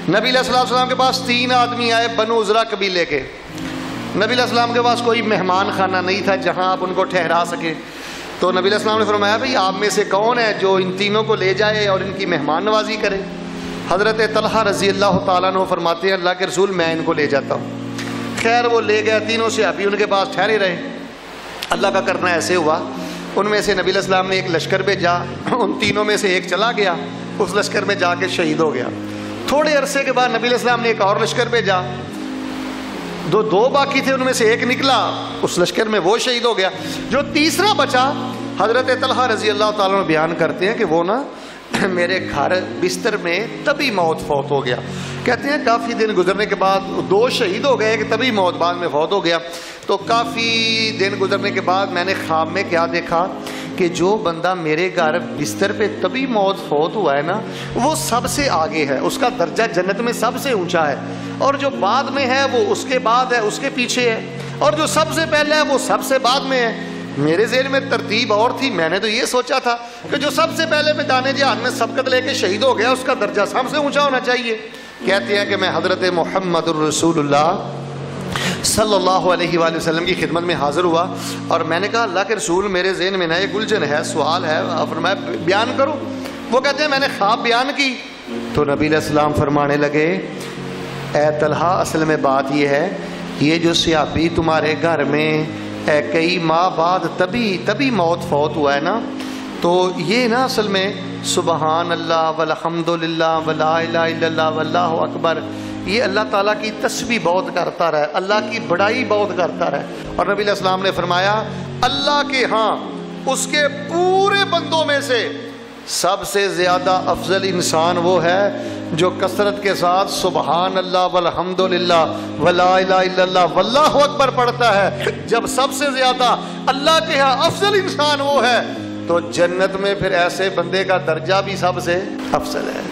نبی علیہ السلام کے پاس 3 آدمی آئے بنو عزرا قبیلے کے. نبی علیہ السلام کے پاس کوئی مہمان خانہ نہیں تھا جہاں آپ ان کو ٹھہرا سکے. تو نبی علیہ السلام نے فرمایا بھئی آپ میں سے کون ہے جو ان تینوں کو لے جائے اور ان کی مہمان نوازی کرے؟ حضرت طلحہ رضی اللہ تعالیٰ عنہ فرماتے ہیں اللہ کے رسول میں ان کو لے جاتا ہوں. خیر وہ لے گیا, تینوں صحابی ان کے پاس ٹھہرے رہے. اللہ کا کرنا ایسے ہوا, ان میں سے نبی علیہ السلام نے ایک لشکر بھیجا, ان تینوں میں سے ایک چلا گیا, اس لشکر میں جا کے شہید ہو گیا. تھوڑے عرصے کے بعد نبی علیہ السلام نے ایک اور لشکر بھیجا, دو باقی تھے, ان میں سے ایک نکلا, اس لشکر میں وہ شہید ہو گیا. جو تیسرا بچا, حضرت طلحہ رضی اللہ تعالیٰ عنہ بیان کرتے ہیں کہ وہ نا میرے گھر بستر میں تبھی موت فوت ہو گیا. کہتے ہیں کافی دن گزرنے کے بعد 2 شہید ہو گئے کہ تبھی موت بعد میں فوت ہو گیا. تو کافی دن گزرنے کے بعد میں نے خواب میں کیا دیکھا کہ جو بندہ میرے گھر بستر پہ تبھی موت فوت ہوا ہے نا, وہ سب سے آگے ہے, اس کا درجہ جنت میں سب سے اونچا ہے, اور جو بعد میں ہے وہ اس کے بعد ہے, اس کے پیچھے ہے, اور جو سب سے پہلے ہے وہ سب سے بعد میں ہے. میرے ذہن میں ترتیب اور تھی, میں نے تو یہ سوچا تھا کہ جو سب سے پہلے میدان جہاد میں سبقت لے کے شہید ہو گیا اس کا درجہ سب سے اونچا ہونا چاہیے. کہتے ہیں کہ میں حضرت محمد الرسول اللہ صلی اللہ علیہ وآلہ وسلم کی خدمت میں حاضر ہوا, اور میں نے کہا اللہ کے رسول میرے ذہن میں نا ایک الجھن ہے, سوال ہے, فرمایا بیان کرو. وہ کہتے ہیں میں نے خواب بیان کی تو نبی علیہ السلام فرمانے لگے اے طلحہ اصل میں بات یہ ہے, یہ جو صحابی تمہارے گھر میں کئی ماہ بعد تبھی موت فوت ہوا ہے نا, تو یہ نا اصل میں سبحان اللہ والحمد للہ ولا الہ الا اللہ واللہ اکبر, یہ اللہ تعالیٰ کی تسبیح بہت کرتا رہے, اللہ کی بڑائی بہت کرتا رہے. اور نبی علیہ السلام نے فرمایا اللہ کے ہاں اس کے پورے بندوں میں سے سب سے زیادہ افضل انسان وہ ہے جو کثرت کے ساتھ سبحان اللہ والحمد للہ ولا الہ الا اللہ واللہ اکبر پڑھتا ہے. جب سب سے زیادہ اللہ کے ہاں افضل انسان وہ ہے تو جنت میں پھر ایسے بندے کا درجہ بھی سب سے افضل ہے.